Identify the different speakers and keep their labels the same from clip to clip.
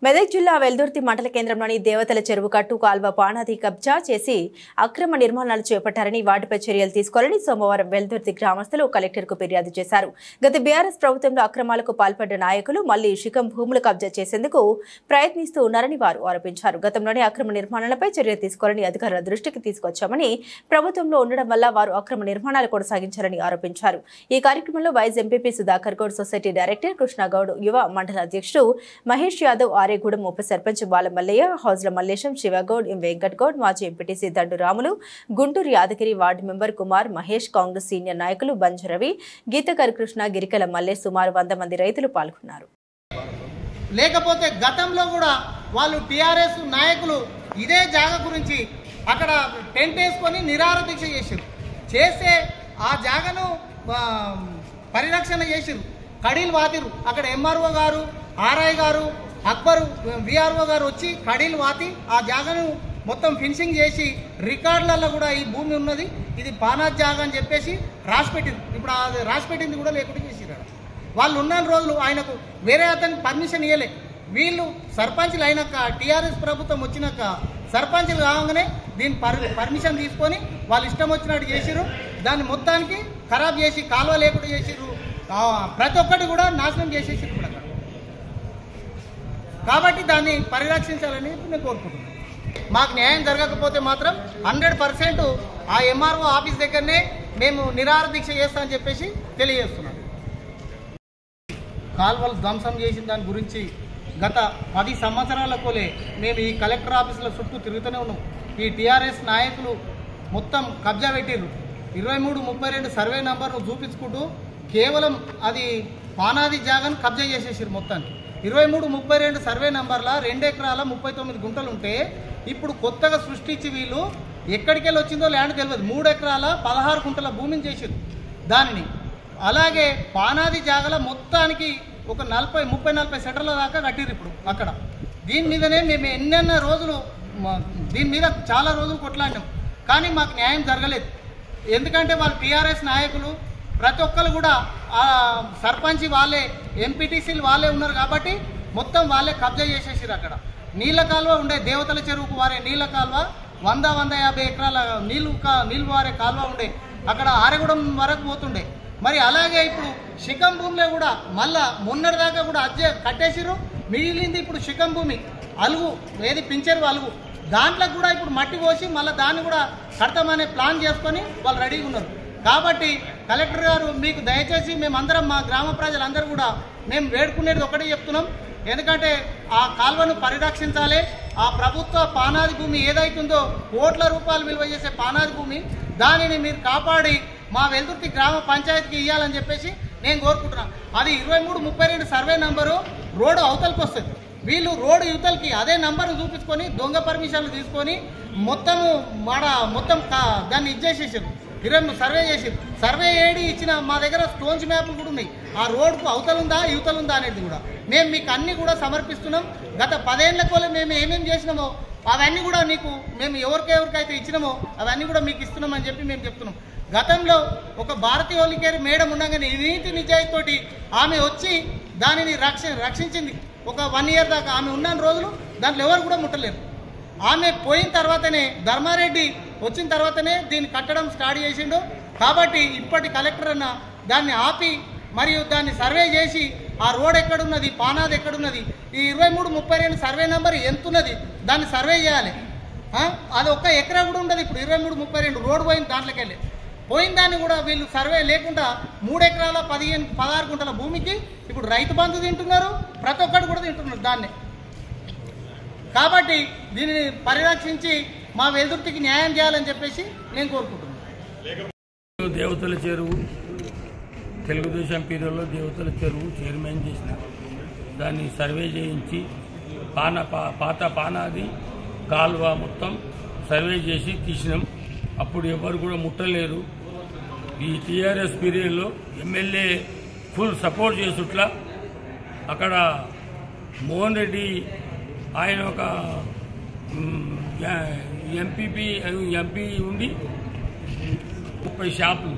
Speaker 1: మెదక్ జిల్లా వెల్దుర్తి మండల కేంద్రంలోని దేవతల చెరువు కట్టు కాల్వ పానాది కబ్జా చేసి అక్రమ నిర్మాణాలు చేపట్టారని వాటిపై చర్యలు తీసుకోవాలని సోమవారం వెల్దుర్తి గ్రామస్తులు కలెక్టర్కు ఫిర్యాదు చేశారు. గత బీఆర్ఎస్ ప్రభుత్వంలో అక్రమాలకు పాల్పడ్డ నాయకులు మళ్లీ శిఖం భూములు కబ్జా చేసేందుకు ప్రయత్నిస్తూ ఉన్నారని వారు ఆరోపించారు. గతంలోనే అక్రమ నిర్మాణాలపై చర్యలు తీసుకోవాలని అధికారుల దృష్టికి తీసుకొచ్చామని, ప్రభుత్వంలో ఉండడం వల్ల వారు అక్రమ నిర్మాణాలు కొనసాగించారని ఆరోపించారు. ఈ కార్యక్రమంలో vice MPP Sudhakar Goud, society director Krishna Goud, యువ మండల అధ్యక్షుడు మహేష్ యాదవ్, ఆరేగూడెం ఉప సర్పంచ్ బాలమల్లయ్య, హౌజ్ల మల్లేశం, శివగౌడ్, వెంకట్ గౌడ్, మాజీ ఎంపీటీసీ దండు Ramulu, Guntur Yadagiri ward member Kumar, Mahesh, Congress senior నాయకులు బంజరవి, గీతకర్ కృష్ణ, గిరికల మల్లేష్, సుమారు 100 మంది రైతులు పాల్గొన్నారు.
Speaker 2: లేకపోతే గతంలో కూడా వాళ్ళు టీఆర్ఎస్ నాయకులు ఇదే జాగా గురించి అక్కడ టెంట్ వేసుకొని నిరాహార దీక్ష చేస్తే ఆ జాగను పరిరక్షణ చేసిరు, కడీలు వాతిరు. అక్కడ ఎంఆర్ఓ గారు, ఆర్ఐ గారు, అక్బరు, విఆర్ఓ గారు వచ్చి కడీలు వాతి ఆ జాగను మొత్తం ఫినిషింగ్ చేసి రికార్డులలో కూడా ఈ భూమి ఉన్నది, ఇది పానాజ్ జాగా అని చెప్పేసి రాసిపెట్టింది. ఇప్పుడు అది రాసిపెట్టింది కూడా లేకుండా చేసిరు. వాళ్ళు ఉన్న రోజులు ఆయనకు వేరే అతనికి పర్మిషన్ ఇవ్వలే. వీళ్ళు సర్పంచ్లు అయినాక, టీఆర్ఎస్ ప్రభుత్వం వచ్చినాక సర్పంచ్లు కాగానే దీని పర్మిషన్ తీసుకొని వాళ్ళు ఇష్టం వచ్చినట్టు చేసిరు. దాన్ని మొత్తానికి ఖరాబ్ చేసి కాలువ లేకుండా చేసిరు. ప్రతి ఒక్కటి కూడా నాశనం చేసేసి కూడా. కాబట్టి దాన్ని పరిరక్షించాలని నేను కోరుకుంటున్నాను. మాకు న్యాయం జరగకపోతే మాత్రం 100% ఆ ఎంఆర్ఓ ఆఫీస్ దగ్గరనే మేము నిరాహార దీక్ష చేస్తామని చెప్పేసి తెలియజేస్తున్నాం. కాల్వలు ధ్వంసం చేసిన దాని గురించి గత 10 సంవత్సరాలకోలే మేము ఈ కలెక్టర్ ఆఫీసుల చుట్టూ తిరుగుతూనే ఉన్నాం. ఈ టీఆర్ఎస్ నాయకులు మొత్తం కబ్జా పెట్టిర్రు. 2332 సర్వే నంబర్ను చూపించుకుంటూ కేవలం అది పానాది జాగాను కబ్జా చేసేసారు. మొత్తానికి 2332 సర్వే నంబర్ల 2 ఎకరాల 39 గుంటలు ఉంటే ఇప్పుడు కొత్తగా సృష్టించి వీళ్ళు ఎక్కడికి వెళ్ళి వచ్చిందో ల్యాండ్ తెలియదు 3 ఎకరాల 16 గుంటల భూమిని చేసారు దానిని. అలాగే పానాది జాగల మొత్తానికి ఒక 30-40 సెంటర్ల దాకా కట్టిరు ఇప్పుడు అక్కడ. దీని మీదనే మేము ఎన్నెన్న రోజులు దీని మీద చాలా రోజులు కొట్లాడినాం, కానీ మాకు న్యాయం జరగలేదు. ఎందుకంటే వాళ్ళు టీఆర్ఎస్ నాయకులు ప్రతి ఒక్కరు కూడా సర్పంచ్ వాళ్ళే, ఎంపీటీసీలు వాళ్ళే ఉన్నారు కాబట్టి మొత్తం వాళ్ళే కబ్జా చేసేసారు. అక్కడ నీళ్ళ కాలువ ఉండే, దేవతల చెరువుకు వారే నీళ్ళ కాలువ 100-150 ఎకరాల నీళ్ళు వారే కాలువ ఉండే, అక్కడ ఆరేగూడెం వరకు పోతుండే. మరి అలాగే ఇప్పుడు శిఖం భూమిలో కూడా మళ్ళా మొన్నటిదాకా కూడా కట్టేసిరు. మిగిలింది ఇప్పుడు శిఖం భూమి అలుగు, ఏది పింఛరు అలుగు, దాంట్లో కూడా ఇప్పుడు మట్టి పోసి మళ్ళీ దాన్ని కూడా కడతామనే ప్లాన్ చేసుకొని వాళ్ళు రెడీగా ఉన్నారు. కాబట్టి కలెక్టర్ గారు మీకు దయచేసి మేమందరం, మా గ్రామ ప్రజలందరూ కూడా మేము వేడుకునేది ఒకటే చెప్తున్నాం. ఎందుకంటే ఆ కాల్వను పరిరక్షించాలి. ఆ ప్రభుత్వ పానాది భూమి ఏదైతుందో కోట్ల రూపాయలు విలువ చేసే పానాది భూమి, దానిని మీరు కాపాడి మా వెల్దుర్తి గ్రామ పంచాయతీకి ఇవ్వాలని చెప్పేసి నేను కోరుకుంటున్నాను. అది 2332 సర్వే నంబరు రోడ్డు అవతలకి వస్తుంది. వీళ్ళు రోడ్డు యువతలకి అదే నంబర్ను చూపించుకొని దొంగ పర్మిషన్లు తీసుకొని మొత్తం దాన్ని ఇచ్చేసేసారు. 20 సర్వే చేసారు. సర్వే ఏడి ఇచ్చిన మా దగ్గర స్టోన్స్ మ్యాప్లు కూడా ఉన్నాయి. ఆ రోడ్డుకు అవతలుందా యువతలుందా అనేది కూడా మేము మీకు అన్నీ కూడా సమర్పిస్తున్నాం. గత 10 ఏళ్ల కోలే మేము ఏమేమి చేసినామో అవన్నీ కూడా మీకు మేము ఎవరికైతే ఇచ్చినామో అవన్నీ కూడా మీకు ఇస్తున్నామని చెప్పి మేము చెప్తున్నాం. గతంలో ఒక భారతీయ ఒలికేరి మేడం ఉండగానే నీతి నిజాయితీతోటి ఆమె వచ్చి దానిని రక్షించింది. ఒక 1 ఇయర్ దాకా ఆమె ఉన్న రోజులు దాంట్లో ఎవరు కూడా ముట్టలేరు. ఆమె పోయిన తర్వాతనే ధర్మారెడ్డి వచ్చిన తర్వాతనే దీన్ని కట్టడం స్టార్ట్ చేసిండు. కాబట్టి ఇప్పటి కలెక్టర్ అన్న దాన్ని ఆపి మరియు దాన్ని సర్వే చేసి ఆ రోడ్ ఎక్కడున్నది, పానాది ఎక్కడున్నది, ఈ 2332 సర్వే నెంబర్ ఎంతున్నది దాన్ని సర్వే చేయాలి. అది ఒక్క ఎకరా కూడా ఉండదు. ఇప్పుడు 2332 రోడ్ పోయింది, దాంట్లోకి వెళ్ళి పోయిన దాన్ని కూడా వీళ్ళు సర్వే లేకుండా 3 ఎకరాల 16 గుంటల భూమికి ఇప్పుడు రైతు బంధు తింటున్నారు, ప్రతి ఒక్కరు కూడా తింటున్నారు దాన్ని. కాబట్టి దీనిని పరిరక్షించి మా వెల్దుర్తికి న్యాయం చేయాలని చెప్పేసి నేను కోరుకుంటున్నాను.
Speaker 3: దేవతల చెరువు తెలుగుదేశం పీరియడ్లో దేవతల చెరువు చైర్మన్ చేసిన దాన్ని సర్వే చేయించి పాత పానాది కాలువ మొత్తం సర్వే చేసి తీసినాం. అప్పుడు ఎవరు కూడా ముట్టలేరు. ఈ టీఆర్ఎస్ పీరియడ్లో ఎమ్మెల్యే ఫుల్ సపోర్ట్ చేసుట్లా అక్కడ మోహన్ రెడ్డి ఆయన ఒక ఎంపీ ఉండి 30 షాపులు,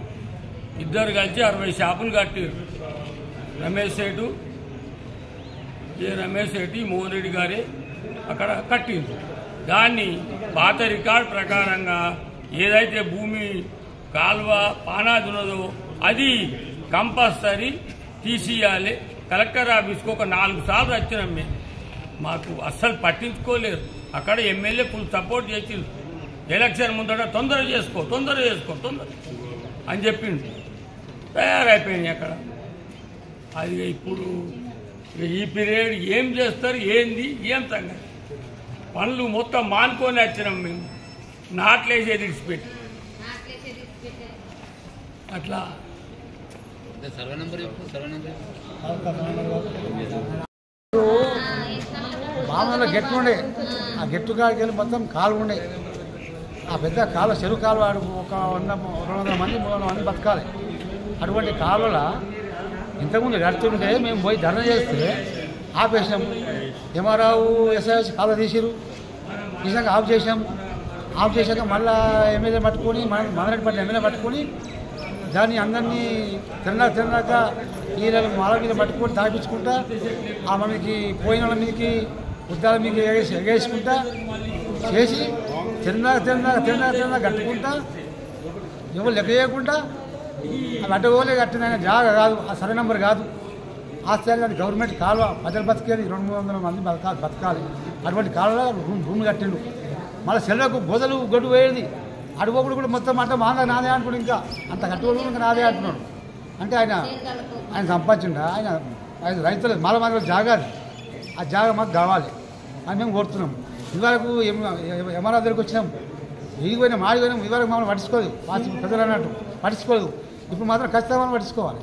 Speaker 3: ఇద్దరు కలిసి 60 షాపులు కట్టారు. రమేష్ సేటు ఏ రమేష్ రెడ్డి మోహన్ రెడ్డి గారే అక్కడ కట్టింది. దాన్ని పాత రికార్డ్ ప్రకారంగా ఏదైతే భూమి కాల్వ పానాది ఉన్నదో అది కంపల్సరీ తీసియాలి. కలెక్టర్ ఆఫీస్కి ఒక 4 సార్లు వచ్చినాం మేము, మాకు అస్సలు పట్టించుకోలేరు. అక్కడ ఎమ్మెల్యే ఫుల్ సపోర్ట్ చేసిండు. ఎలక్షన్ ముందట తొందర చేసుకో అని చెప్పిండు. తయారైపోయింది అక్కడ. అది ఇప్పుడు ఈ పీరియడ్ ఏం చేస్తారు, ఏంది ఏం సంగతి, పనులు మొత్తం మానుకొని వచ్చినాం మేము, నాట్లేసేది ఇడిచిపెట్టి అట్లా.
Speaker 4: మామూలుగా గెట్టు ఉండే, ఆ గెట్టు కాడికి వెళ్ళి మొత్తం కాలువ ఉండే. ఆ పెద్ద కాలువ చెరువు కాలువ ఒక 200 మంది 300 మంది బతకాలి. అటువంటి కాలువల ఇంతకుముందు గడుతుంటే మేము పోయి ధర్నా చేస్తే ఆపేసాం. ఎంఆర్ఆవు ఎస్ఐ కాలువ తీసిరు, నిజంగా ఆఫ్ చేశాక మళ్ళీ ఎమ్మెల్యే పట్టుకొని మదనపల్లి ఎమ్మెల్యే పట్టుకొని దాన్ని అందరినీ తిన్నాక ఈయన మాల మీద పట్టుకొని తాపించుకుంటా ఆ మనకి పోయిన వాళ్ళ మీదకి ఉద్దాల మీద ఎగేసుకుంటా చేసి తిన్నా కట్టుకుంటా ఎవరు లెక్క చేయకుండా అవి అడ్డగోలే కట్టిన జాగా కాదు, ఆ సర్వే నెంబర్ కాదు. ఆ స్థాయిలో అది గవర్నమెంట్ కాలువ ప్రజలు బతికేది 200-300 మంది బతకాలి. అటువంటి కాలువలో భూమి కట్టిండు. మళ్ళీ సెలవుకు గొదలు గొడ్డు పోయేది. అడుగోపుడు కూడా మొత్తం అంతా మాగా నాదే అనుకున్నాడు. ఇంకా అంత కట్టుకోడు ఇంకా నాదే అంటున్నాడు. అంటే ఆయన సంపాదించిండ. ఆయన రైతులు మాల జాగాది, ఆ జాగా మాకు కావాలి అని మేము కోరుతున్నాం. ఇవరకు ఎంఆర్ఆర్ దగ్గరికి వచ్చినాం, మాడిపోయినాం. ఇవరకు మమ్మల్ని పట్టించుకోదు, ప్రజలు అన్నట్టు పట్టించుకోదు. ఇప్పుడు మాత్రం ఖచ్చితంగా పట్టించుకోవాలి.